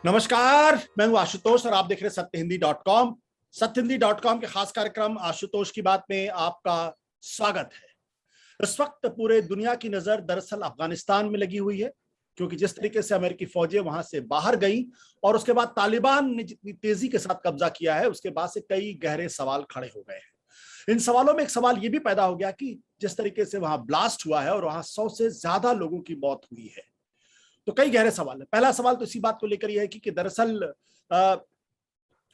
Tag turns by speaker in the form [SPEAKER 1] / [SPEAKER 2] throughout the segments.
[SPEAKER 1] नमस्कार, मैं हूं आशुतोष और आप देख रहे हैं सत्यहिंदी.com। सत्यहिंदी.com के खास कार्यक्रम आशुतोष की बात में आपका स्वागत है। इस वक्त पूरे दुनिया की नजर दरअसल अफगानिस्तान में लगी हुई है, क्योंकि जिस तरीके से अमेरिकी फौजें वहां से बाहर गई और उसके बाद तालिबान ने जितनी तेजी के साथ कब्जा किया है, उसके बाद से कई गहरे सवाल खड़े हो गए हैं। इन सवालों में एक सवाल ये भी पैदा हो गया कि जिस तरीके से वहां ब्लास्ट हुआ है और वहां 100 से ज्यादा लोगों की मौत हुई है, तो कई गहरे सवाल है। पहला सवाल तो इसी बात को लेकर यह है कि दरअसल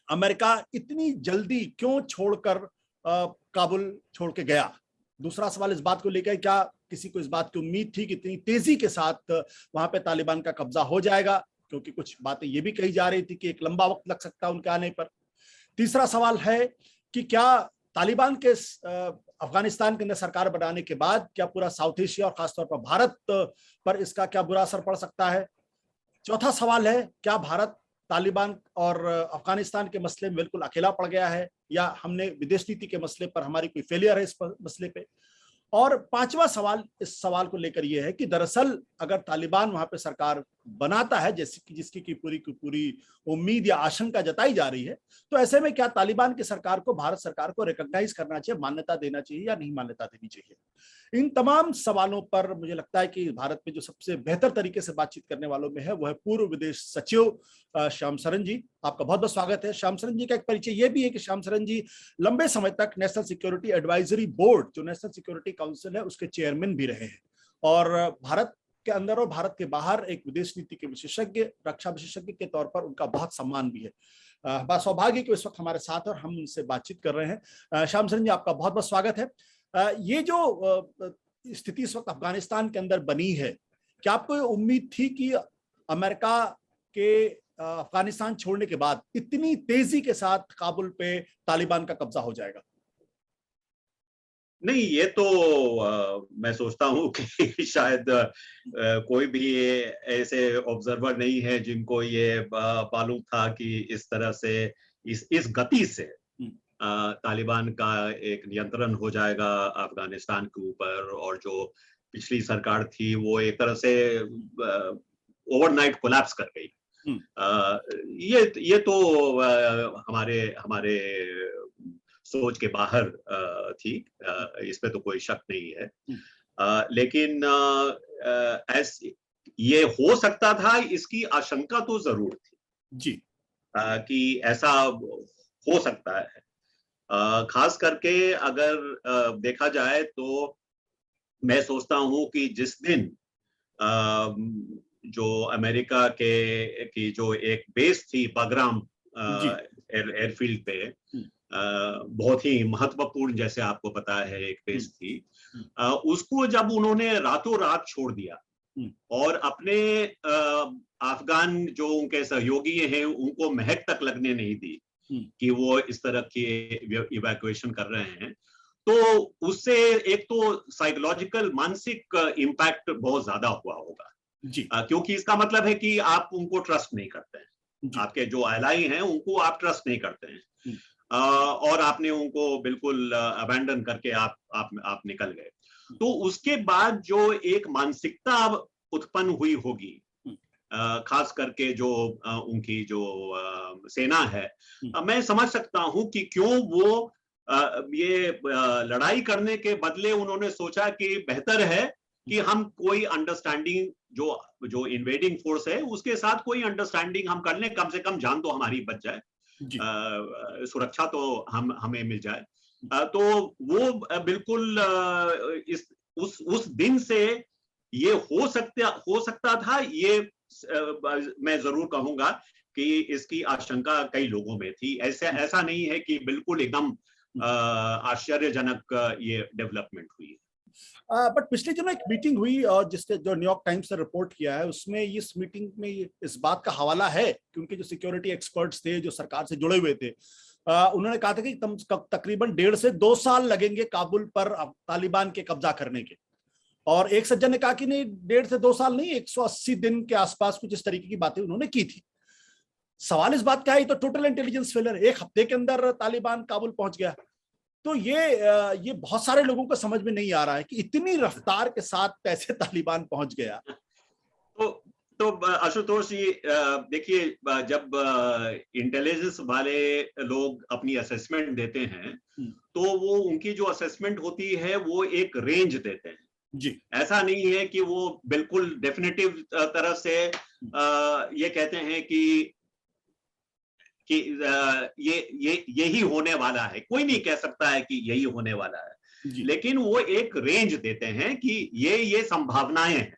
[SPEAKER 1] अमेरिका इतनी जल्दी क्यों छोड़कर काबुल छोड़ के गया। दूसरा सवाल इस बात को लेकर, क्या किसी को इस बात की उम्मीद थी कि इतनी तेजी के साथ वहां पे तालिबान का कब्जा हो जाएगा, क्योंकि कुछ बातें ये भी कही जा रही थी कि एक लंबा वक्त लग सकता है उनके आने पर। तीसरा सवाल है कि क्या तालिबान के अफगानिस्तान के अंदर सरकार बनाने के बाद क्या पूरा साउथ एशिया और खासतौर पर भारत पर इसका क्या बुरा असर पड़ सकता है। चौथा सवाल है, क्या भारत तालिबान और अफगानिस्तान के मसले में बिल्कुल अकेला पड़ गया है, या हमने विदेश नीति के मसले पर हमारी कोई फेलियर है इस मसले पे। और पांचवा सवाल इस सवाल को लेकर यह है कि दरअसल अगर तालिबान वहां पे सरकार बनाता है, जैसे कि जिसकी की पूरी उम्मीद या आशंका जताई जा रही है, तो ऐसे में क्या तालिबान की सरकार को भारत सरकार को रिकॉग्नाइज करना चाहिए, मान्यता देना चाहिए या नहीं मान्यता देनी चाहिए। इन तमाम सवालों पर मुझे लगता है कि भारत में जो सबसे बेहतर तरीके से बातचीत करने वालों में है वो है पूर्व विदेश सचिव श्याम सरन जी। आपका बहुत बहुत स्वागत है। श्याम सरन जी का एक परिचय ये भी है कि श्याम सरन जी लंबे समय तक नेशनल सिक्योरिटी एडवाइजरी बोर्ड, जो नेशनल सिक्योरिटी काउंसिल है, उसके चेयरमैन भी रहे हैं, और भारत के अंदर और भारत के बाहर एक विदेश नीति के विशेषज्ञ, रक्षा विशेषज्ञ के तौर पर उनका बहुत सम्मान भी है। बड़ा सौभाग्य कि इस वक्त हमारे साथ और हम उनसे बातचीत कर रहे हैं। श्याम सरन जी, आपका बहुत बहुत स्वागत है। ये जो स्थिति इस वक्त अफगानिस्तान के अंदर बनी है, क्या आपको उम्मीद थी कि अमेरिका के अफगानिस्तान छोड़ने के बाद इतनी तेजी के साथ काबुल पे तालिबान का कब्जा हो जाएगा?
[SPEAKER 2] नहीं, ये तो मैं सोचता हूँ कि शायद कोई भी ऐसे ऑब्जर्वर नहीं है जिनको ये मालूम था कि इस तरह से इस गति से तालिबान का एक नियंत्रण हो जाएगा अफगानिस्तान के ऊपर, और जो पिछली सरकार थी वो एक तरह से ओवरनाइट कोलैप्स कर गई। ये तो हमारे हमारे सोच के बाहर थी, इस पे तो कोई शक नहीं है। लेकिन ये हो सकता था, इसकी आशंका तो जरूर थी
[SPEAKER 1] जी,
[SPEAKER 2] कि ऐसा हो सकता है। खास करके अगर देखा जाए तो मैं सोचता हूं कि जिस दिन जो अमेरिका की जो एक बेस थी बाग्राम एयरफील्ड पे, बहुत ही महत्वपूर्ण, जैसे आपको पता है, एक बेस थी, उसको जब उन्होंने रातों रात छोड़ दिया और अपने अफगान जो उनके सहयोगी हैं उनको महक तक लगने नहीं दी कि वो इस तरह की इवैक्यूएशन कर रहे हैं, तो उससे एक तो साइकोलॉजिकल, मानसिक इम्पैक्ट बहुत ज्यादा हुआ होगा
[SPEAKER 1] जी।
[SPEAKER 2] क्योंकि इसका मतलब है कि आप उनको ट्रस्ट नहीं करते हैं, आपके जो एलाई हैं उनको आप ट्रस्ट नहीं करते हैं, और आपने उनको बिल्कुल अबैंडन करके आप निकल गए। तो उसके बाद जो एक मानसिकता उत्पन्न हुई होगी, खास करके जो उनकी जो सेना है, मैं समझ सकता हूं कि क्यों वो ये लड़ाई करने के बदले उन्होंने सोचा कि बेहतर है कि हम कोई अंडरस्टैंडिंग, जो इन्वेडिंग फोर्स है उसके साथ कोई अंडरस्टैंडिंग हम कर लें, कम से कम जान तो हमारी बच जाए, सुरक्षा तो हमें मिल जाए। तो वो बिल्कुल उस दिन से ये हो सकता था, ये मैं जरूर कहूंगा कि इसकी आशंका कई लोगों में थी। ऐसा नहीं है कि बिल्कुल एकदम आश्चर्यजनक ये डेवलपमेंट हुई है।
[SPEAKER 1] बट पिछले दिनों एक मीटिंग हुई और जिसके जो न्यूयॉर्क टाइम्स ने रिपोर्ट किया है, उसमें इस मीटिंग में इस बात का हवाला है कि उनके जो सिक्योरिटी एक्सपर्ट्स थे जो सरकार से जुड़े हुए थे, उन्होंने कहा था कि तकरीबन 1.5 से 2 साल लगेंगे काबुल पर तालिबान के कब्जा करने के। और एक सज्जन ने कहा कि नहीं, 1.5 से 2 साल नहीं, 180 दिन के आसपास कुछ इस तरीके की बातें उन्होंने की थी। सवाल इस बात का है, तो टोटल इंटेलिजेंस फेलियर, 1 हफ्ते के अंदर तालिबान काबुल पहुंच गया। तो ये बहुत सारे लोगों को समझ में नहीं आ रहा है कि इतनी रफ्तार के साथ कैसे तालिबान पहुंच गया।
[SPEAKER 2] तो तो आशुतोष जी, देखिए, जब इंटेलिजेंस वाले लोग अपनी असेसमेंट देते हैं तो वो उनकी जो असेसमेंट होती है वो एक रेंज देते हैं
[SPEAKER 1] जी।
[SPEAKER 2] ऐसा नहीं है कि वो बिल्कुल डेफिनेटिव तरह से ये कहते हैं कि ये यही होने वाला है। कोई नहीं कह सकता है कि यही होने वाला है, लेकिन वो एक रेंज देते हैं कि ये संभावनाएं हैं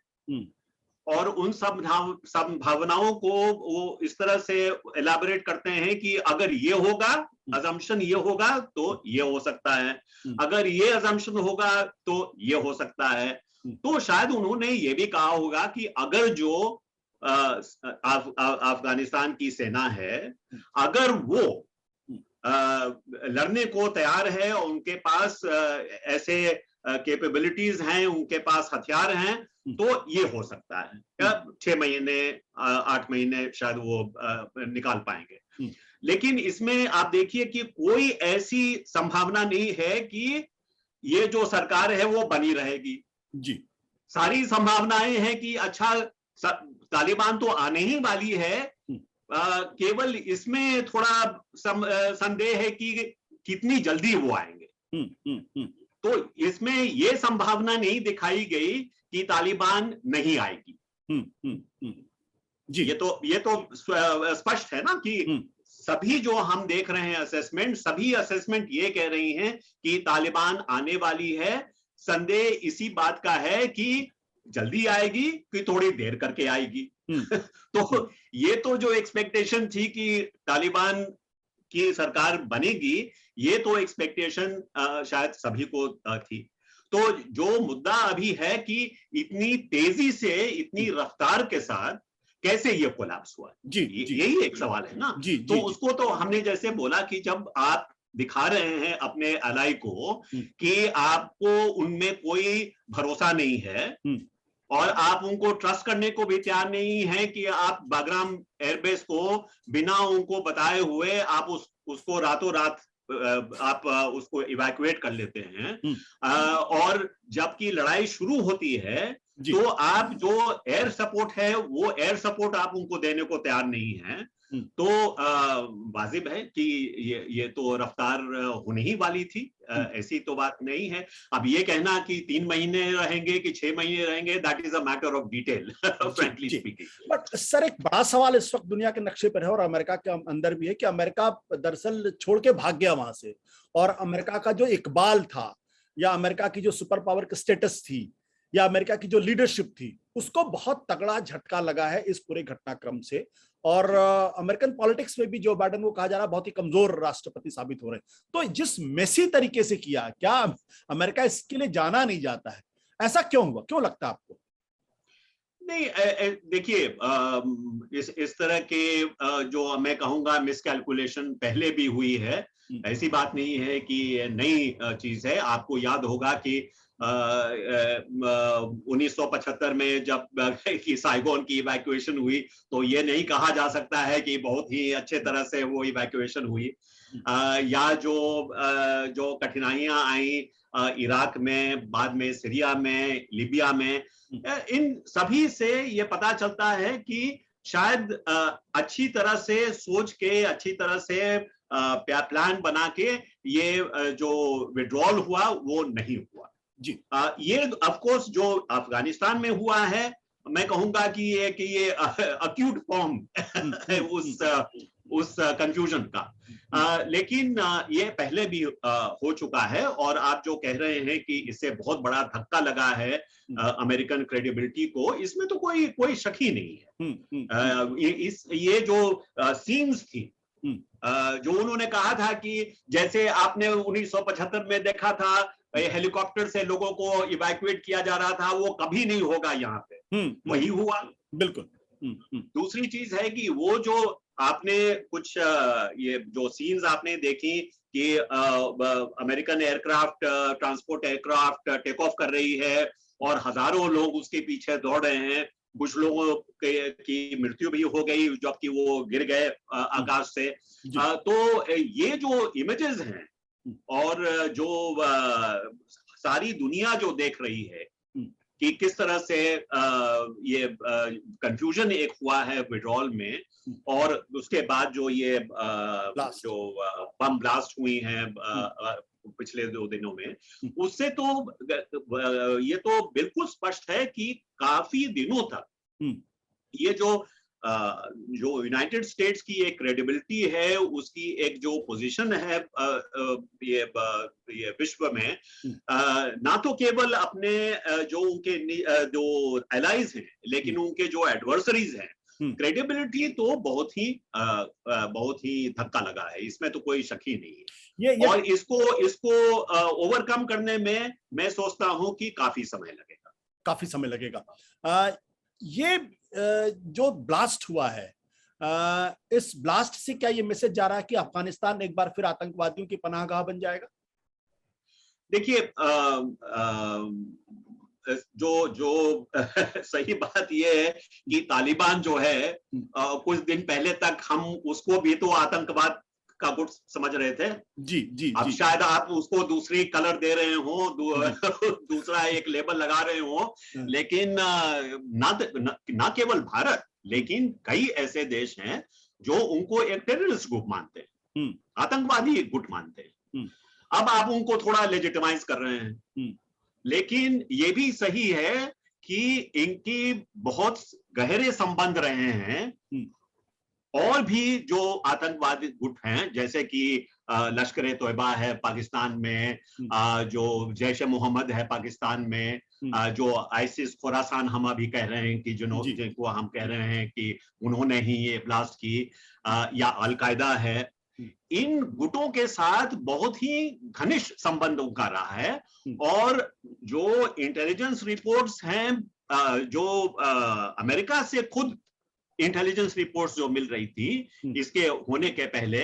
[SPEAKER 2] और उन संभावनाओं को वो इस तरह से एलाबोरेट करते हैं कि अगर ये होगा, अजम्पशन ये होगा तो ये हो सकता है, अगर ये अजम्पशन होगा तो ये हो सकता है। तो शायद उन्होंने ये भी कहा होगा कि अगर जो अफगानिस्तान की सेना है, अगर वो लड़ने को तैयार है और उनके पास ऐसे कैपेबिलिटीज हैं, उनके पास हथियार हैं, तो ये हो सकता है 6 महीने 8 महीने शायद वो निकाल पाएंगे। लेकिन इसमें आप देखिए कि कोई ऐसी संभावना नहीं है कि ये जो सरकार है वो बनी रहेगी।
[SPEAKER 1] जी।
[SPEAKER 2] सारी संभावनाएं हैं कि अच्छा तालिबान तो आने ही वाली है, केवल इसमें थोड़ा संदेह है कि कितनी जल्दी वो आएंगे। तो इसमें ये संभावना नहीं दिखाई गई कि तालिबान नहीं आएगी।
[SPEAKER 1] जी।
[SPEAKER 2] ये तो स्पष्ट है ना कि सभी जो हम देख रहे हैं असेसमेंट, सभी असेसमेंट ये कह रही हैं कि तालिबान आने वाली है। संदेह इसी बात का है कि जल्दी आएगी कि थोड़ी देर करके आएगी। तो ये तो जो एक्सपेक्टेशन थी कि तालिबान की सरकार बनेगी, ये तो एक्सपेक्टेशन शायद सभी को थी। तो जो मुद्दा अभी है कि इतनी तेजी से, इतनी रफ्तार के साथ कैसे ये कोलैप्स हुआ, यही एक सवाल है ना। तो उसको तो हमने जैसे बोला कि जब आप दिखा रहे हैं अपने एलाई को कि आपको उनमें कोई भरोसा नहीं है और आप उनको ट्रस्ट करने को भी तैयार नहीं है कि आप बागराम एयरबेस को बिना उनको बताए हुए आप उसको रातों रात आप उसको इवैक्यूएट कर लेते हैं, और जबकि लड़ाई शुरू होती है तो आप जो एयर सपोर्ट है वो एयर सपोर्ट आप उनको देने को तैयार नहीं है। तो वाजिब है कि ये तो रफ्तार होने ही वाली थी, ऐसी तो बात नहीं है। अब ये कहना कि 3 महीने रहेंगे कि 6 महीने रहेंगे, that is a matter of detail, frankly speaking.
[SPEAKER 1] But sir, एक बड़ा सवाल इस वक्त दुनिया के नक्शे पर है और अमेरिका के अंदर भी है कि अमेरिका दरअसल छोड़ के भाग गया वहां से, और अमेरिका का जो इकबाल था या अमेरिका की जो सुपर पावर की स्टेटस थी या अमेरिका की जो लीडरशिप थी, उसको बहुत तगड़ा झटका लगा है इस पूरे घटनाक्रम से। और अमेरिकन पॉलिटिक्स में भी जो बाइडेन को कहा जा रहा है बहुत ही कमजोर राष्ट्रपति साबित हो रहे हैं। तो जिस मेसी तरीके से किया, क्या अमेरिका इसके लिए जाना नहीं जाता है? ऐसा क्यों हुआ, क्यों लगता है आपको?
[SPEAKER 2] नहीं, देखिए, इस तरह के जो मैं कहूंगा मिसकैलकुलेशन पहले भी हुई है, ऐसी बात नहीं है कि नई चीज है। आपको याद होगा कि 1975 में जब कि साइगोन की इवैक्यूएशन हुई तो ये नहीं कहा जा सकता है कि बहुत ही अच्छे तरह से वो इवैक्यूएशन हुई, या जो कठिनाइयां आई इराक में, बाद में सीरिया में, लीबिया में, इन सभी से ये पता चलता है कि शायद अच्छी तरह से सोच के, अच्छी तरह से प्लान बना के ये जो विड्रॉल हुआ वो नहीं हुआ
[SPEAKER 1] जी।
[SPEAKER 2] ये ऑफ कोर्स जो अफगानिस्तान में हुआ है, मैं कहूंगा कि ये अक्यूट फॉर्म उस कंफ्यूजन का, लेकिन ये पहले भी हो चुका है। और आप जो कह रहे हैं कि इससे बहुत बड़ा धक्का लगा है अमेरिकन क्रेडिबिलिटी को, इसमें तो कोई शक ही नहीं है। ये जो सीन्स थी, जो उन्होंने कहा था कि जैसे आपने 1975 में देखा था हेलीकॉप्टर से लोगों को इवैक्यूएट किया जा रहा था, वो कभी नहीं होगा यहाँ पे, वही हुआ।
[SPEAKER 1] बिल्कुल।
[SPEAKER 2] दूसरी चीज है कि वो जो आपने कुछ ये जो सीन्स आपने देखी कि American aircraft, transport aircraft take off कर रही है और हजारों लोग उसके पीछे दौड़ रहे हैं, कुछ लोगों की मृत्यु भी हो गई जबकि वो गिर गए आकाश से। तो ये जो इमेजेस हैं और जो सारी दुनिया जो देख रही है, कि किस तरह से ये कंफ्यूजन एक हुआ है विड्रॉल में, और उसके बाद जो ये जो बम ब्लास्ट हुई हैं पिछले 2 दिनों में, उससे तो ये तो बिल्कुल स्पष्ट है कि काफी दिनों तक ये जो यूनाइटेड स्टेट्स की एक क्रेडिबिलिटी है, उसकी एक जो पोजीशन है ये विश्व में, ना तो केवल अपने जो उनके जो एलाइज हैं, लेकिन उनके जो एडवर्सरीज हैं, क्रेडिबिलिटी तो बहुत ही धक्का लगा है, इसमें तो कोई शक ही नहीं है। ये और इसको ओवरकम करने में मैं सोचता हूं कि काफी समय लगेगा।
[SPEAKER 1] ये जो ब्लास्ट हुआ है, इस ब्लास्ट से क्या ये मैसेज जा रहा है कि अफगानिस्तान एक बार फिर आतंकवादियों की पनाहगाह बन जाएगा?
[SPEAKER 2] देखिए, जो सही बात ये है कि तालिबान जो है, कुछ दिन पहले तक हम उसको भी तो आतंकवाद का गुट समझ रहे थे।
[SPEAKER 1] जी।
[SPEAKER 2] अब शायद आप उसको दूसरी कलर दे रहे हो, दूसरा एक लेबल लगा रहे हो, लेकिन ना केवल भारत, लेकिन कई ऐसे देश हैं जो उनको एक टेररिस्ट ग्रुप मानते हैं, आतंकवादी गुट मानते हैं। अब आप उनको थोड़ा लेजिटिमाइज कर रहे हैं, लेकिन ये भी सही है कि इनकी बहुत गहरे संबंध रहे हैं और भी जो आतंकवादी गुट हैं, जैसे कि लश्कर तोयबा है पाकिस्तान में, जो जैश ए मोहम्मद है पाकिस्तान में, जो आईसिस खुरासान हम अभी कह रहे हैं कि जिनको हम कह रहे हैं कि उन्होंने ही ये ब्लास्ट की, या अल-कायदा है, इन गुटों के साथ बहुत ही घनिष्ठ संबंध उनका रहा है। और जो इंटेलिजेंस रिपोर्ट्स हैं, जो अमेरिका से खुद इंटेलिजेंस रिपोर्ट्स जो मिल रही थी इसके होने के पहले,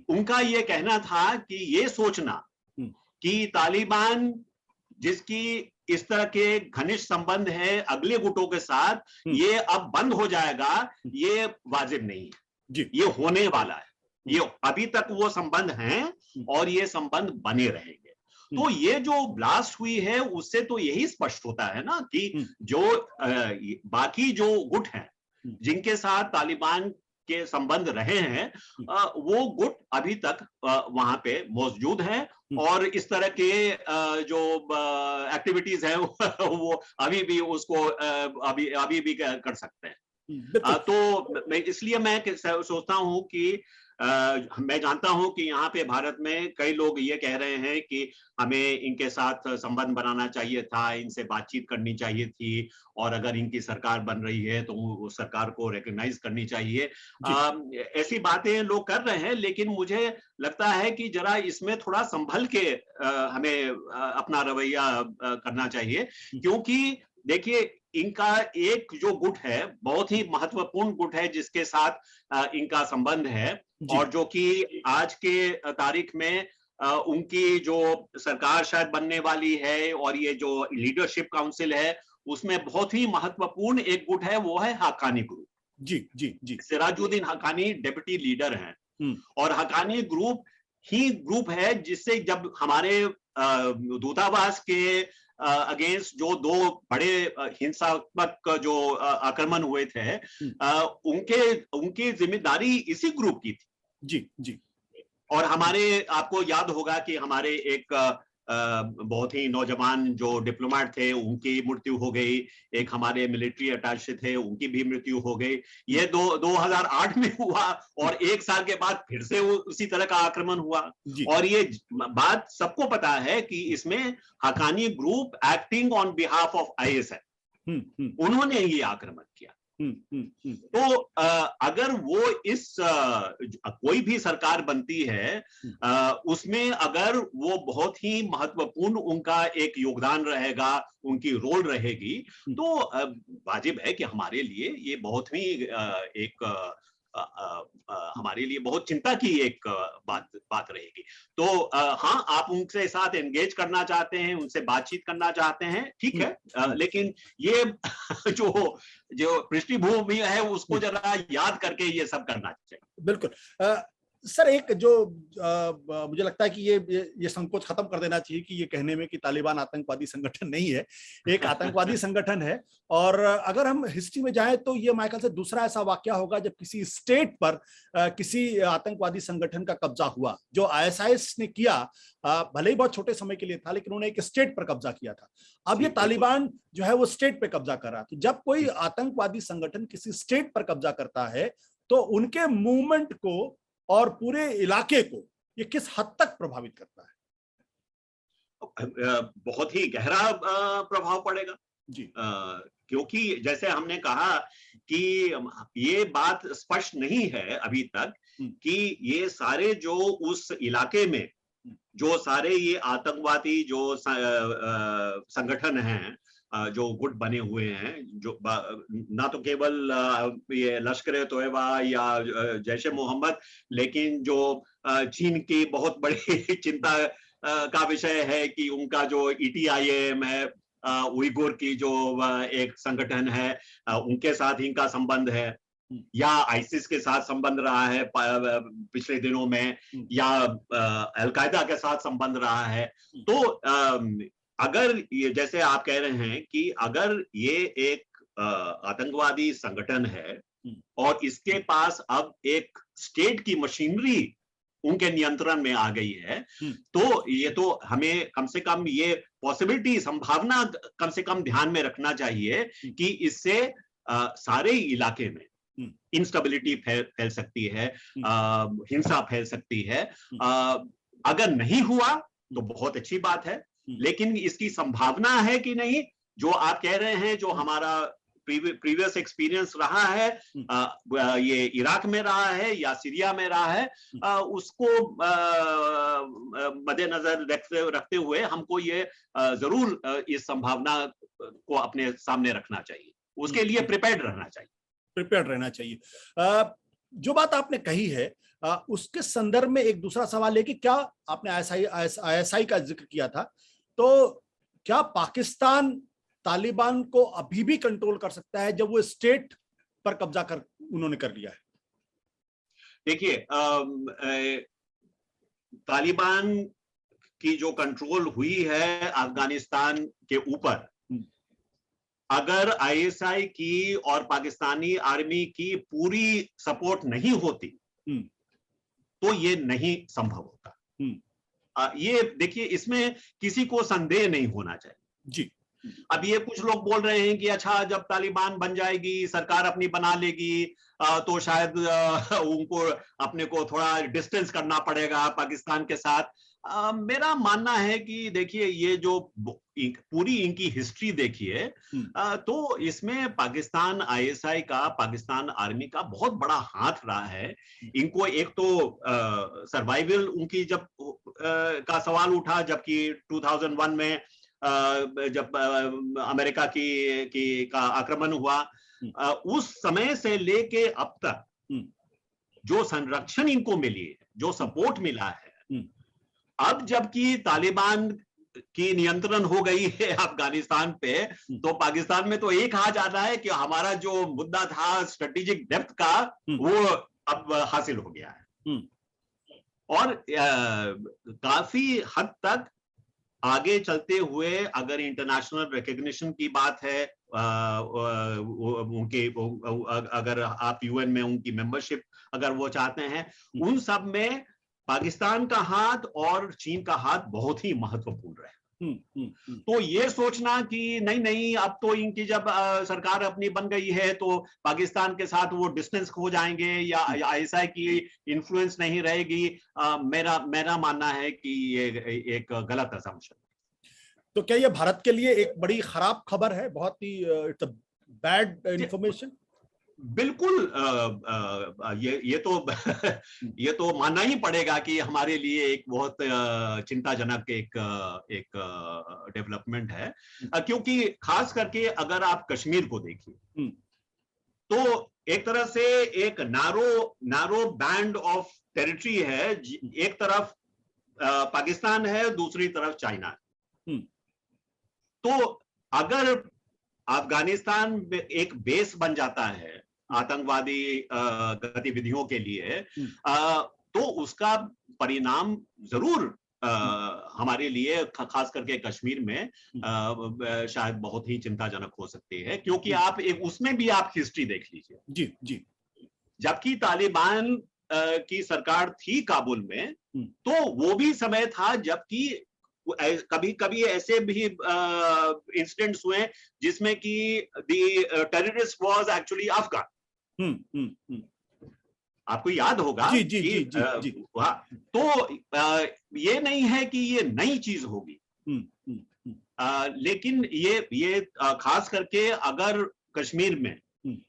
[SPEAKER 2] उनका ये कहना था कि ये सोचना कि तालिबान जिसकी इस तरह के घनिष्ठ संबंध है अगले गुटों के साथ, ये अब बंद हो जाएगा, ये वाजिब नहीं है, ये होने वाला है, ये अभी तक वो संबंध हैं और ये संबंध बने रहेंगे। तो ये जो ब्लास्ट हुई है उससे तो यही स्पष्ट होता है ना कि जो बाकी जो गुट हैं जिनके साथ तालिबान के संबंध रहे हैं, वो गुट अभी तक वहां पे मौजूद है और इस तरह के जो एक्टिविटीज हैं वो अभी भी उसको अभी भी कर सकते हैं। तो इसलिए मैं सोचता हूं कि मैं जानता हूं कि यहाँ पे भारत में कई लोग ये कह रहे हैं कि हमें इनके साथ संबंध बनाना चाहिए था, इनसे बातचीत करनी चाहिए थी, और अगर इनकी सरकार बन रही है तो उस सरकार को रिकॉग्नाइज करनी चाहिए। ऐसी बातें लोग कर रहे हैं, लेकिन मुझे लगता है कि जरा इसमें थोड़ा संभल के हमें अपना रवैया करना चाहिए, क्योंकि देखिए इनका एक जो गुट है बहुत ही महत्वपूर्ण गुट है जिसके साथ इनका संबंध है, और जो कि आज के तारीख में उनकी जो सरकार शायद बनने वाली है और ये जो लीडरशिप काउंसिल है उसमें बहुत ही महत्वपूर्ण एक गुट है, वो है हक्कानी ग्रुप।
[SPEAKER 1] जी।
[SPEAKER 2] सिराजुद्दीन हक्कानी डिप्टी लीडर हैं, और हक्कानी ग्रुप ही ग्रुप है जिससे जब हमारे दूतावास के अगेंस्ट जो 2 बड़े हिंसात्मक जो आक्रमण हुए थे, उनकी जिम्मेदारी इसी ग्रुप की थी।
[SPEAKER 1] जी।
[SPEAKER 2] और हमारे, आपको याद होगा कि हमारे एक बहुत ही नौजवान जो डिप्लोमेट थे उनकी मृत्यु हो गई, एक हमारे मिलिट्री अटैचे थे उनकी भी मृत्यु हो गई। ये 2008 में हुआ और 1 साल के बाद फिर से उसी तरह का आक्रमण हुआ। और ये बात सबको पता है कि इसमें Haqqani group acting on behalf of IS है, उन्होंने ही आक्रमण किया। तो अगर वो कोई भी सरकार बनती है, उसमें अगर वो बहुत ही महत्वपूर्ण उनका एक योगदान रहेगा, उनकी रोल रहेगी, तो वाजिब है कि हमारे लिए ये बहुत ही हमारे लिए बहुत चिंता की एक बात रहेगी। तो हाँ, आप उनके साथ एंगेज करना चाहते हैं, उनसे बातचीत करना चाहते हैं, ठीक है, लेकिन ये जो पृष्ठभूमि है उसको जरा याद करके ये सब करना चाहिए।
[SPEAKER 1] बिल्कुल। सर एक जो मुझे लगता है कि ये संकोच खत्म कर देना चाहिए कि ये कहने में कि तालिबान आतंकवादी संगठन नहीं है, एक आतंकवादी संगठन है। और अगर हम हिस्ट्री में जाएं तो ये माइकल से दूसरा ऐसा वाकया होगा जब किसी स्टेट पर किसी आतंकवादी संगठन का कब्जा हुआ, जो आईएसआईएस ने किया। भले ही बहुत छोटे समय के लिए था, लेकिन उन्होंने एक स्टेट पर कब्जा किया था। अब ये तालिबान जो है वो स्टेट पे कब्जा कर रहा। तो जब कोई आतंकवादी संगठन किसी स्टेट पर कब्जा करता है तो उनके मूवमेंट को और पूरे इलाके को ये किस हद तक प्रभावित करता है?
[SPEAKER 2] बहुत ही गहरा प्रभाव पड़ेगा
[SPEAKER 1] जी।
[SPEAKER 2] क्योंकि जैसे हमने कहा कि ये बात स्पष्ट नहीं है अभी तक कि ये सारे जो उस इलाके में जो सारे ये आतंकवादी जो संगठन हैं, जो गुट बने हुए हैं, जो ना तो केवल ये लश्कर-ए-तोयबा या जैश ए मोहम्मद, लेकिन जो चीन की बहुत बड़ी चिंता का विषय है कि उनका जो ईटीआईएम है, उइगुर की जो एक संगठन है, उनके साथ इनका संबंध है, या आईसिस के साथ संबंध रहा है पिछले दिनों में, या अलकायदा के साथ संबंध रहा है। तो अगर ये जैसे आप कह रहे हैं कि अगर ये एक आतंकवादी संगठन है और इसके पास अब एक स्टेट की मशीनरी उनके नियंत्रण में आ गई है, तो ये तो हमें कम से कम ये पॉसिबिलिटी, संभावना कम से कम ध्यान में रखना चाहिए कि इससे सारे इलाके में इंस्टेबिलिटी फैल सकती है, हिंसा फैल सकती है। अगर नहीं हुआ तो बहुत अच्छी बात है, लेकिन इसकी संभावना है कि नहीं, जो आप कह रहे हैं, जो हमारा प्रीवियस एक्सपीरियंस रहा है, ये इराक में रहा है या सीरिया में रहा है, उसको मद्देनजर रखते हुए हमको ये जरूर इस संभावना को अपने सामने रखना चाहिए, उसके लिए प्रिपेयर्ड रहना चाहिए।
[SPEAKER 1] प्रिपेयर्ड रहना चाहिए। जो बात आपने कही है उसके संदर्भ में एक दूसरा सवाल है कि क्या आपने आईएसआई का जिक्र किया था, तो क्या पाकिस्तान तालिबान को अभी भी कंट्रोल कर सकता है जब वो स्टेट पर कब्जा कर उन्होंने कर लिया है?
[SPEAKER 2] देखिए, तालिबान की जो कंट्रोल हुई है अफगानिस्तान के ऊपर, अगर आईएसआई की और पाकिस्तानी आर्मी की पूरी सपोर्ट नहीं होती तो ये नहीं संभव होता। ये देखिए, इसमें किसी को संदेह नहीं होना चाहिए
[SPEAKER 1] जी।
[SPEAKER 2] अब ये कुछ लोग बोल रहे हैं कि अच्छा, जब तालिबान बन जाएगी, सरकार अपनी बना लेगी, तो शायद उनको अपने को थोड़ा डिस्टेंस करना पड़ेगा पाकिस्तान के साथ। मेरा मानना है कि देखिए, ये जो पूरी इनकी हिस्ट्री देखिए, तो इसमें पाकिस्तान आईएसआई का, पाकिस्तान आर्मी का बहुत बड़ा हाथ रहा है। इनको एक तो सर्वाइवल उनकी जब का सवाल उठा, जबकि 2001 में जब अमेरिका का आक्रमण हुआ, उस समय से लेके अब तक जो संरक्षण इनको मिली है, जो सपोर्ट मिला है, अब जबकि तालिबान की नियंत्रण हो गई है अफगानिस्तान पे, तो पाकिस्तान में तो एक कहा जाता है कि हमारा जो मुद्दा था स्ट्रेटेजिक डेप्थ का, वो अब हासिल हो गया है। और काफी हद तक आगे चलते हुए, अगर इंटरनेशनल रिकॉग्निशन की बात है, उनके अगर आप यूएन में उनकी मेंबरशिप अगर वो चाहते हैं, उन सब में पाकिस्तान का हाथ और चीन का हाथ बहुत ही महत्वपूर्ण है। तो ये सोचना कि नहीं नहीं, अब तो इनकी जब सरकार अपनी बन गई है तो पाकिस्तान के साथ वो डिस्टेंस खो जाएंगे या आईएसआई की इन्फ्लुएंस नहीं रहेगी, मेरा मानना है कि ये एक गलत असम्पशन। तो
[SPEAKER 1] क्या ये भारत के लिए एक बड़ी खराब खबर है, बहुत ही इट्स अ बैड इंफॉर्मेशन?
[SPEAKER 2] बिल्कुल, ये तो मानना ही पड़ेगा कि हमारे लिए एक बहुत चिंताजनक एक डेवलपमेंट है, क्योंकि खास करके अगर आप कश्मीर को देखिए, तो एक तरह से एक नारो बैंड ऑफ टेरिटरी है। एक तरफ पाकिस्तान है, दूसरी तरफ चाइना है। तो अगर अफगानिस्तान में एक बेस बन जाता है आतंकवादी गतिविधियों के लिए, तो उसका परिणाम जरूर हमारे लिए खास करके कश्मीर में शायद बहुत ही चिंताजनक हो सकती है, क्योंकि आप एक उसमें भी आप हिस्ट्री देख लीजिए।
[SPEAKER 1] जी जी।
[SPEAKER 2] जबकि तालिबान की सरकार थी काबुल में, तो वो भी समय था जबकि कभी कभी ऐसे भी इंसिडेंट्स हुए जिसमें कि the terrorist was actually Afghan. आपको याद होगा
[SPEAKER 1] जी जी
[SPEAKER 2] कि
[SPEAKER 1] जी जी जी।
[SPEAKER 2] तो ये नहीं है कि ये नई चीज होगी, लेकिन ये खास करके अगर कश्मीर में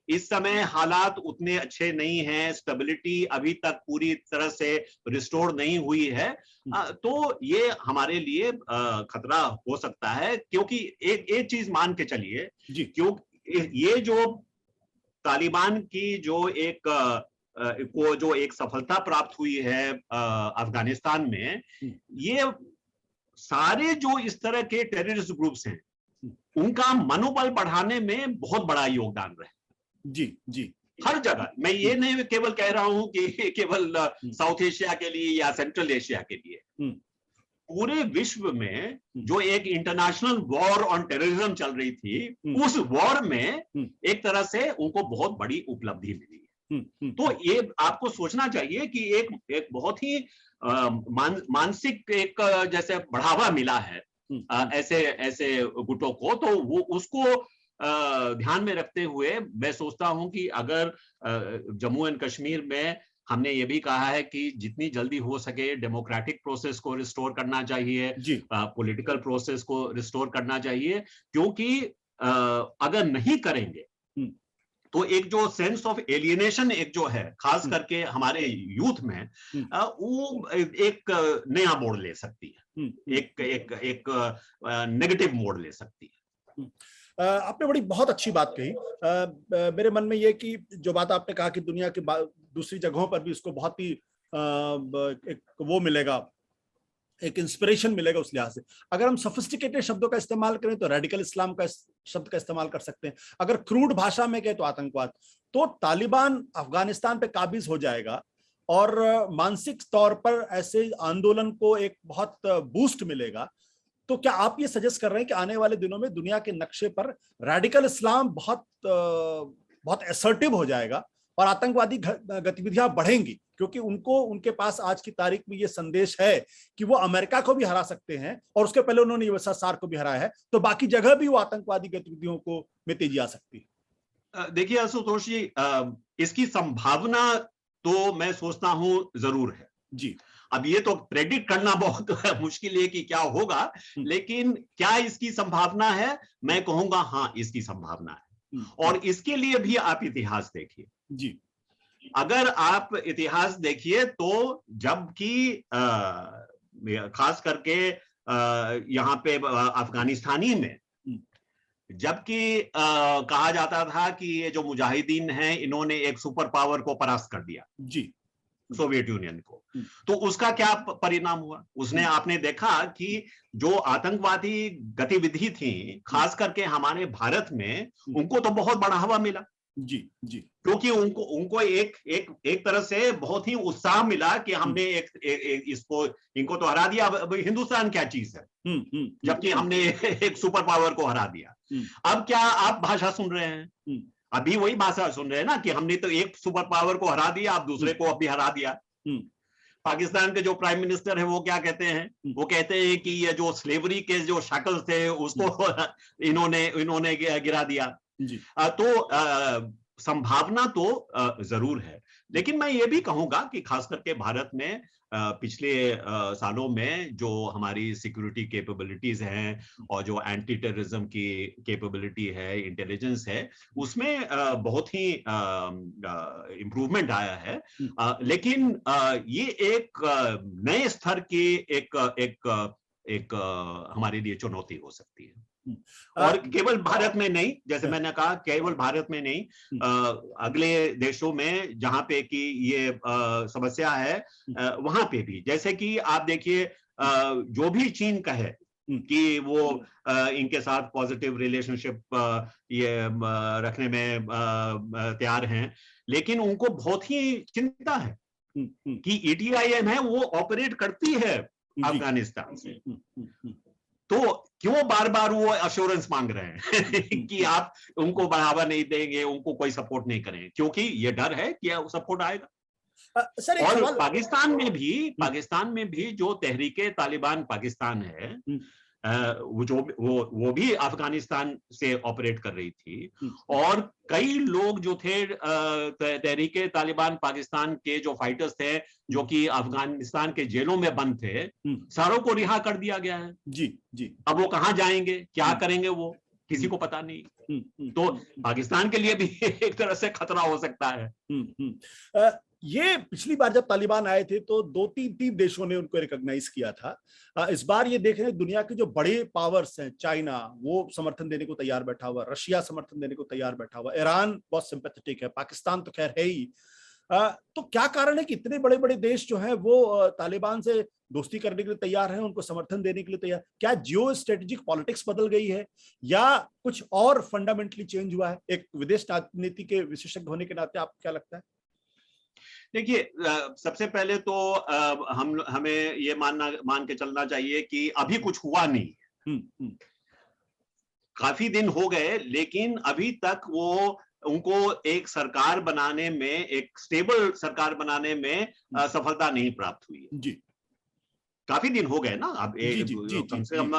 [SPEAKER 2] इस समय हालात उतने अच्छे नहीं हैं, स्टेबिलिटी अभी तक पूरी तरह से रिस्टोर नहीं हुई है, तो ये हमारे लिए खतरा हो सकता है। क्योंकि एक चीज मान के चलिए, क्योंकि ये जो तालिबान की जो एक सफलता प्राप्त हुई है अफगानिस्तान में, ये सारे जो इस तरह के टेररिस्ट ग्रुप्स हैं उनका मनोबल बढ़ाने में बहुत बड़ा योगदान रहा।
[SPEAKER 1] जी जी।
[SPEAKER 2] हर जगह, मैं ये नहीं केवल कह रहा हूं कि केवल साउथ एशिया के लिए या सेंट्रल एशिया के लिए, पूरे विश्व में जो एक इंटरनेशनल वॉर ऑन टेररिज्म चल रही थी, उस वॉर में एक तरह से उनको बहुत बड़ी उपलब्धि मिली है। तो ये आपको सोचना चाहिए कि एक बहुत ही मानसिक एक जैसे बढ़ावा मिला है ऐसे गुटों को, तो वो उसको ध्यान में रखते हुए मैं सोचता हूं कि अगर जम्मू एंड कश्मीर में हमने ये भी कहा है कि जितनी जल्दी हो सके डेमोक्रेटिक प्रोसेस को रिस्टोर करना चाहिए, पॉलिटिकल प्रोसेस को रिस्टोर करना चाहिए, क्योंकि अगर नहीं करेंगे तो एक जो सेंस ऑफ एलियनेशन एक जो है खास करके हमारे यूथ में, वो एक नया मोड़ ले सकती है, एक नेगेटिव मोड़ ले सकती है।
[SPEAKER 1] आपने बड़ी बहुत अच्छी बात कही। मेरे मन में ये कि जो बात आपने कहा कि दुनिया की दूसरी जगहों पर भी उसको बहुत ही एक वो मिलेगा, एक इंस्पिरेशन मिलेगा उस लिहाज से। अगर हम सोफिस्टिकेटेड शब्दों का इस्तेमाल करें तो रेडिकल इस्लाम का शब्द का इस्तेमाल कर सकते हैं। अगर क्रूड भाषा में कहें तो आतंकवाद। तो तालिबान अफगानिस्तान पे काबिज हो जाएगा और मानसिक तौर पर ऐसे आंदोलन को एक बहुत बूस्ट मिलेगा। तो क्या आप ये सजेस्ट कर रहे हैं कि आने वाले दिनों में दुनिया के नक्शे पर रेडिकल इस्लाम बहुत असर्टिव हो जाएगा और आतंकवादी गतिविधियां बढ़ेंगी, क्योंकि उनको उनके पास आज की तारीख में ये संदेश है कि वो अमेरिका को भी हरा सकते हैं और उसके पहले उन्होंने यूएसएसआर को भी हराया है, तो बाकी जगह भी वो आतंकवादी गतिविधियों को में तेजी आ सकती है?
[SPEAKER 2] देखिए आशुतोष जी, इसकी संभावना तो मैं सोचता हूं जरूर है
[SPEAKER 1] जी।
[SPEAKER 2] अब ये तो प्रेडिक्ट करना बहुत मुश्किल है कि क्या होगा, लेकिन क्या इसकी संभावना है? मैं कहूंगा हाँ, इसकी संभावना है। और इसके लिए भी आप इतिहास देखिए
[SPEAKER 1] जी।
[SPEAKER 2] अगर आप इतिहास देखिए तो जबकि खास करके यहाँ पे अफगानिस्तानी में जबकि कहा जाता था कि ये जो मुजाहिदीन हैं इन्होंने एक सुपर पावर को परास्त कर दिया,
[SPEAKER 1] जी,
[SPEAKER 2] सोवियत यूनियन को, तो उसका क्या परिणाम हुआ? उसने आपने देखा कि जो आतंकवादी गतिविधि थी खास करके हमारे भारत में, उनको तो बहुत बढ़ावा मिला।
[SPEAKER 1] जी जी।
[SPEAKER 2] क्योंकि उनको एक तरह से बहुत ही उत्साह मिला कि हमने इसको इनको तो हरा दिया, अब हिंदुस्तान क्या चीज है, जबकि हमने एक सुपर पावर को हरा दिया। अब क्या आप भाषा सुन रहे हैं? अभी वही भाषा सुन रहे हैं ना कि हमने तो एक सुपर पावर को हरा दिया, अब दूसरे को अभी हरा दिया। पाकिस्तान के जो प्राइम मिनिस्टर है वो क्या कहते हैं? वो कहते हैं कि ये जो स्लेवरी के जो शक्ल थे उसको इन्होंने गिरा दिया। तो संभावना तो जरूर है, लेकिन मैं ये भी कहूंगा कि खास करके भारत में पिछले सालों में जो हमारी सिक्योरिटी कैपेबिलिटीज हैं और जो एंटी टेररिज्म की कैपेबिलिटी है, इंटेलिजेंस है, उसमें बहुत ही इम्प्रूवमेंट आया है। लेकिन ये एक नए स्तर की एक हमारे लिए चुनौती हो सकती है। और केवल भारत में नहीं, जैसे मैंने कहा, केवल भारत में नहीं, अगले देशों में जहां पे कि ये समस्या है वहां पे भी, जैसे कि आप देखिए जो भी चीन कहे कि वो इनके साथ पॉजिटिव रिलेशनशिप ये रखने में तैयार हैं, लेकिन उनको बहुत ही चिंता है कि ईटीआईएम है वो ऑपरेट करती है अफगानिस्तान से, तो क्यों बार बार वो अश्योरेंस मांग रहे हैं कि आप उनको बढ़ावा नहीं देंगे, उनको कोई सपोर्ट नहीं करेंगे, क्योंकि ये डर है कि सपोर्ट आएगा।
[SPEAKER 1] सर एक
[SPEAKER 2] और
[SPEAKER 1] सवाल,
[SPEAKER 2] पाकिस्तान में भी जो तहरीके तालिबान पाकिस्तान है, वो भी अफगानिस्तान से ऑपरेट कर रही थी, और कई लोग जो थे तहरीके तालिबान पाकिस्तान के जो फाइटर्स थे, जो कि अफगानिस्तान के जेलों में बंद थे, सारों को रिहा कर दिया गया है।
[SPEAKER 1] जी।
[SPEAKER 2] अब वो कहां जाएंगे, क्या करेंगे, वो किसी को पता नहीं। तो पाकिस्तान के लिए भी एक तरह से खतरा हो सकता है।
[SPEAKER 1] ये पिछली बार जब तालिबान आए थे तो 2-3 देशों ने उनको रिकॉग्नाइज किया था। इस बार ये देख रहे हैं दुनिया के जो बड़े पावर्स हैं, चाइना वो समर्थन देने को तैयार बैठा हुआ, रशिया समर्थन देने को तैयार बैठा हुआ, ईरान बहुत सिंपैथेटिक है, पाकिस्तान तो खैर है ही। तो क्या कारण है कि इतने बड़े बड़े देश जो हैं वो तालिबान से दोस्ती करने के लिए तैयार हैं, उनको समर्थन देने के लिए तैयार? क्या जियो स्ट्रेटेजिक पॉलिटिक्स बदल गई है या कुछ और फंडामेंटली चेंज हुआ है? एक विदेश नीति के विशेषज्ञ होने के नाते आपको क्या लगता है?
[SPEAKER 2] देखिए, सबसे पहले तो हमें ये मान के चलना चाहिए कि अभी कुछ हुआ नहीं। काफी दिन हो गए, लेकिन अभी तक वो उनको एक सरकार बनाने में, एक स्टेबल सरकार बनाने में सफलता नहीं प्राप्त हुई है।
[SPEAKER 1] जी,
[SPEAKER 2] काफी दिन हो गए ना, अब कम से कम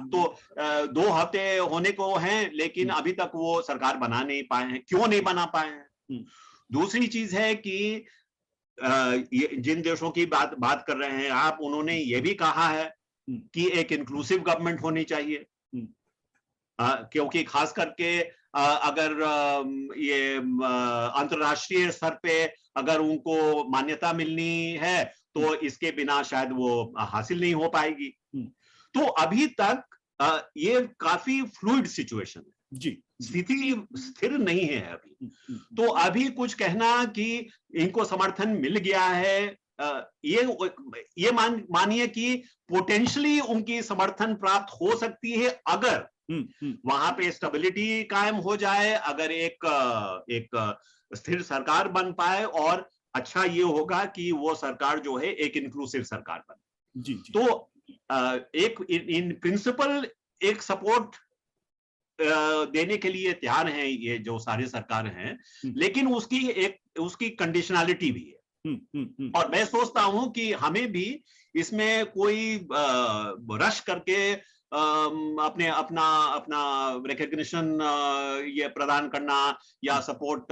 [SPEAKER 2] तो 2 हफ्ते होने को हैं, लेकिन अभी तक वो सरकार बना नहीं पाए हैं। क्यों नहीं बना पाए हैं? दूसरी चीज है कि जिन देशों की बात कर रहे हैं आप, उन्होंने ये भी कहा है कि एक इंक्लूसिव गवर्नमेंट होनी चाहिए, क्योंकि खास करके अगर ये अंतरराष्ट्रीय स्तर पे अगर उनको मान्यता मिलनी है तो इसके बिना शायद वो हासिल नहीं हो पाएगी। तो अभी तक ये काफी फ्लूइड सिचुएशन है,
[SPEAKER 1] जी,
[SPEAKER 2] स्थिति स्थिर नहीं है अभी। तो अभी कुछ कहना कि इनको समर्थन मिल गया है, ये मानिए कि पोटेंशियली उनकी समर्थन प्राप्त हो सकती है अगर वहां पे स्टेबिलिटी कायम हो जाए, अगर एक स्थिर सरकार बन पाए, और अच्छा ये होगा कि वो सरकार जो है एक इंक्लूसिव सरकार बने।
[SPEAKER 1] जी।
[SPEAKER 2] तो एक इन प्रिंसिपल एक सपोर्ट देने के लिए तैयार हैं ये जो सारे सरकार हैं, लेकिन उसकी कंडीशनलिटी भी है। और मैं सोचता हूं कि हमें भी इसमें कोई रश करके अपना रिकॉग्निशन ये प्रदान करना या सपोर्ट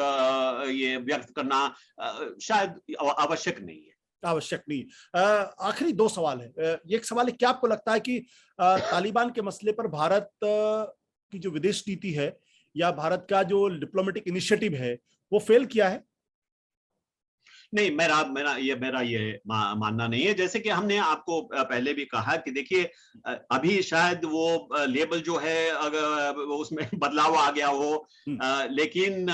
[SPEAKER 2] ये व्यक्त करना शायद आवश्यक नहीं है।
[SPEAKER 1] आखिरी 2 सवाल है। एक सवाल है, क्या आपको लगता है कि तालिबान के मसले पर भारत की जो विदेश नीति है या भारत का जो डिप्लोमेटिक इनिशिएटिव है वो फेल किया है?
[SPEAKER 2] नहीं, मेरा ये मानना नहीं है। जैसे कि हमने आपको पहले भी कहा कि देखिए, अभी शायद वो लेबल जो है अगर उसमें बदलाव आ गया हो, लेकिन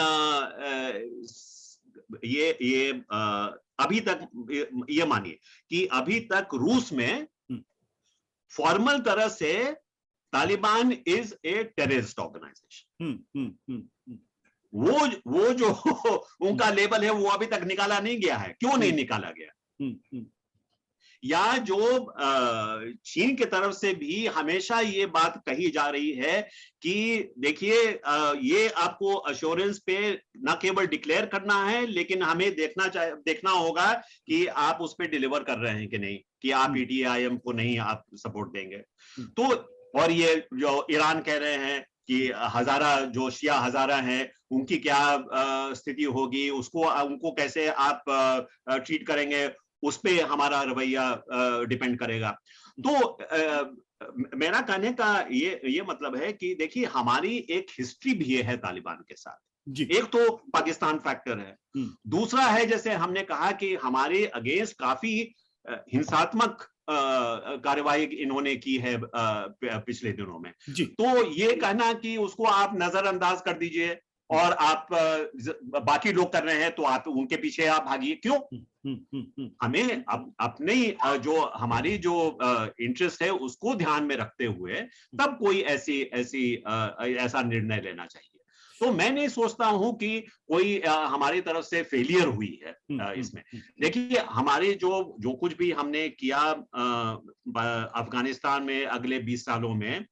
[SPEAKER 2] ये अभी तक ये मानिए कि अभी तक रूस में फॉर्मल तरह से Taliban is a terrorist organization. वो जो उनका लेबल है वो अभी तक निकाला नहीं गया है। क्यों नहीं निकाला गया? या जो चीन की तरफ से भी हमेशा ये बात कही जा रही है कि देखिए, ये आपको अश्योरेंस पे न केवल डिक्लेयर करना है, लेकिन हमें देखना होगा कि आप उस पर डिलीवर कर रहे हैं कि नहीं, कि आप ईटीआईएम को नहीं आप सपोर्ट देंगे। तो और ये जो ईरान कह रहे हैं कि हजारा जो शिया हजारा हैं उनकी क्या स्थिति होगी, उनको कैसे आप ट्रीट करेंगे, उस पे हमारा रवैया डिपेंड करेगा। तो मेरा कहने का ये मतलब है कि देखिए, हमारी एक हिस्ट्री भी है तालिबान के साथ
[SPEAKER 1] जी।
[SPEAKER 2] एक तो पाकिस्तान फैक्टर है, दूसरा है जैसे हमने कहा कि हमारे अगेंस्ट काफी हिंसात्मक कार्यवाही इन्होंने की है पिछले दिनों में। तो ये कहना कि उसको आप नजरअंदाज कर दीजिए और आप बाकी लोग कर रहे हैं तो आप उनके पीछे आप भागिए, क्यों? हमें अपने जो हमारी जो इंटरेस्ट है उसको ध्यान में रखते हुए तब कोई ऐसा निर्णय लेना चाहिए। तो मैं नहीं सोचता हूं कि कोई हमारी तरफ से फेलियर हुई है इसमें। देखिए, हमारे जो कुछ भी हमने किया अफगानिस्तान में अगले 20 सालों में,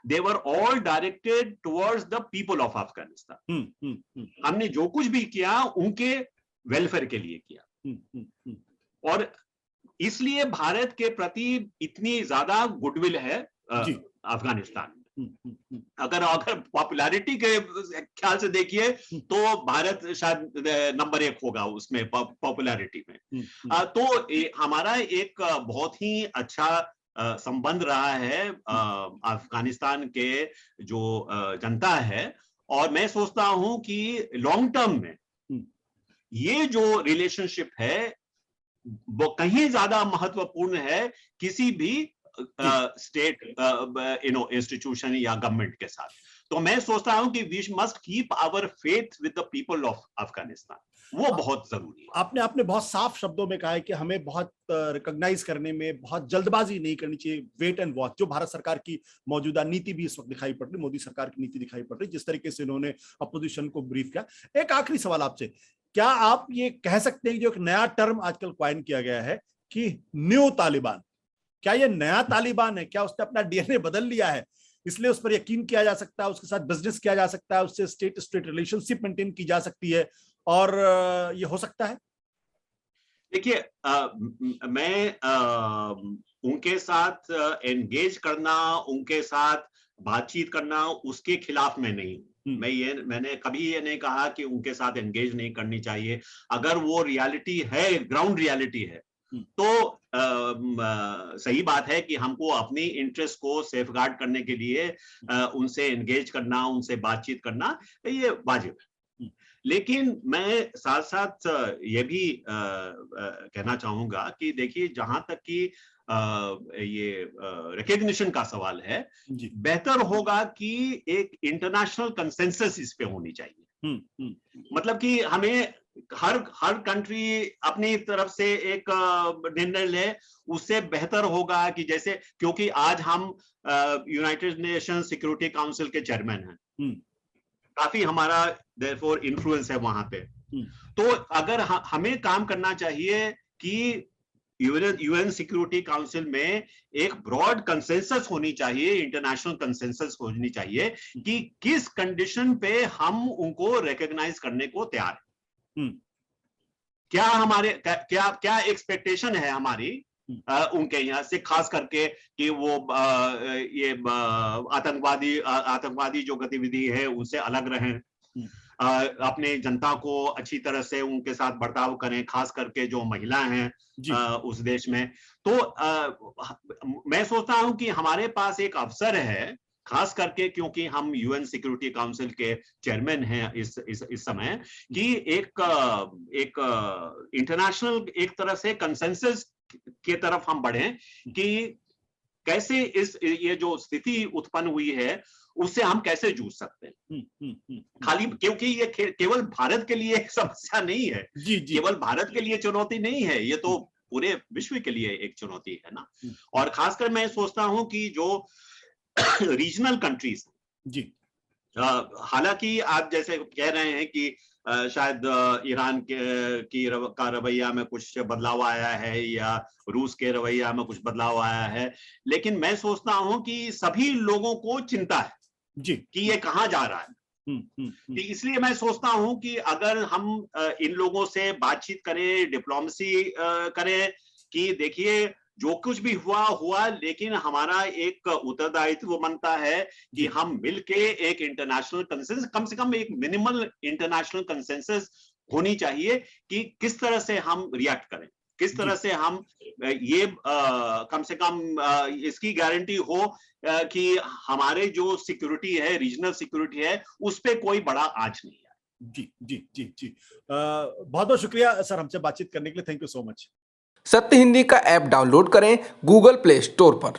[SPEAKER 2] they were all directed towards the people of Afghanistan. हमने जो कुछ भी किया उनके वेलफेयर के लिए किया, और इसलिए भारत के प्रति इतनी ज्यादा गुडविल है अफगानिस्तान में। अगर पॉपुलैरिटी के ख्याल से देखिए तो भारत शायद नंबर 1 होगा उसमें पॉपुलैरिटी में। तो हमारा एक बहुत ही अच्छा संबंध रहा है अफगानिस्तान के जो जनता है, और मैं सोचता हूं कि लॉन्ग टर्म में ये जो रिलेशनशिप है वो कहीं ज्यादा महत्वपूर्ण है किसी भी स्टेट इंस्टीट्यूशन या गवर्नमेंट के साथ। तो मैं सोचता हूं कि we must keep our faith with the people of Afghanistan, वो बहुत जरूरी है।
[SPEAKER 1] आपने बहुत साफ शब्दों में कहा है कि हमें बहुत रिकॉग्नाइज करने में बहुत जल्दबाजी नहीं करनी चाहिए, वेट एंड वॉच। जो भारत सरकार की मौजूदा नीति भी इस वक्त दिखाई पड़ रही, मोदी सरकार की नीति दिखाई पड़ रही, जिस तरीके से इन्होंने अपोजिशन को ब्रीफ किया। एक आखिरी सवाल आपसे, क्या आप ये कह सकते हैं कि जो एक नया टर्म आजकल क्वाइन किया गया है कि न्यू तालिबान, क्या ये नया तालिबान है? क्या उसने अपना डीएनए बदल लिया है, इसलिए उस पर यकीन किया जा सकता है, उसके साथ बिजनेस किया जा सकता है, उससे स्टेट स्टेट रिलेशनशिप मेंटेन की जा सकती है, और ये हो सकता है?
[SPEAKER 2] देखिए, मैं उनके साथ एंगेज करना, उनके साथ बातचीत करना, उसके खिलाफ मैं नहीं हूं। मैंने कभी ये नहीं कहा कि उनके साथ एंगेज नहीं करनी चाहिए। अगर वो रियलिटी है, ग्राउंड रियलिटी है, तो सही बात है कि हमको अपनी इंटरेस्ट को सेफगार्ड करने के लिए उनसे एंगेज करना, उनसे बातचीत करना, ये वाजिब है। लेकिन मैं साथ साथ ये भी कहना चाहूंगा कि देखिए, जहां तक कि ये रिकग्निशन का सवाल है, बेहतर होगा कि एक इंटरनेशनल कंसेंसस इस पे होनी चाहिए। मतलब कि हमें हर कंट्री अपनी तरफ से एक निर्णय ले, उससे बेहतर होगा कि जैसे, क्योंकि आज हम यूनाइटेड नेशन सिक्योरिटी काउंसिल के चेयरमैन हैं, काफी हमारा देयरफॉर इन्फ्लुएंस है वहां पे। तो अगर हमें काम करना चाहिए कि यूएन सिक्योरिटी काउंसिल में एक ब्रॉड कंसेंसस होनी चाहिए, इंटरनेशनल कंसेंसस होनी चाहिए कि किस कंडीशन पे हम उनको रिकॉग्नाइज करने को तैयार हैं। क्या हमारे क्या एक्सपेक्टेशन है हमारी उनके यहाँ से, खास करके कि वो ये आतंकवादी जो गतिविधि है उनसे अलग रहें, अपने जनता को अच्छी तरह से उनके साथ बर्ताव करें, खास करके जो महिला हैं उस देश में। तो मैं सोचता हूं कि हमारे पास एक अवसर है, खास करके क्योंकि हम यूएन सिक्योरिटी काउंसिल के चेयरमैन हैं इस समय, कि एक इंटरनेशनल एक तरह से कंसेंसस के तरफ हम बढ़ें कि कैसे ये जो स्थिति उत्पन्न हुई है उससे हम कैसे जूझ सकते हैं। खाली क्योंकि ये केवल भारत के लिए एक समस्या नहीं है, केवल भारत के लिए चुनौती नहीं है, ये तो पूरे विश्व के लिए एक चुनौती है ना। और खासकर मैं सोचता हूं कि जो रीजनल कंट्रीज जी, हालांकि आप जैसे कह रहे हैं कि शायद ईरान का रवैया में कुछ बदलाव आया है या रूस के रवैया में कुछ बदलाव आया है, लेकिन मैं सोचता हूं कि सभी लोगों को चिंता है जी कि ये कहां जा रहा है। इसलिए मैं सोचता हूं कि अगर हम इन लोगों से बातचीत करें, डिप्लोमेसी करें, कि देखिए जो कुछ भी हुआ, लेकिन हमारा एक उत्तरदायित्व बनता है कि हम मिलके एक इंटरनेशनल कंसेंसस, कम से कम एक मिनिमल इंटरनेशनल कंसेंसस होनी चाहिए कि किस तरह से हम रिएक्ट करें, किस तरह से हम ये कम से कम इसकी गारंटी हो कि हमारे जो सिक्योरिटी है, रीजनल सिक्योरिटी है, उस पे कोई बड़ा आंच नहीं है।
[SPEAKER 1] जी जी जी जी, बहुत बहुत शुक्रिया सर हमसे बातचीत करने के लिए। Thank you so much.
[SPEAKER 3] सत्य हिंदी का ऐप डाउनलोड करें गूगल प्ले स्टोर पर।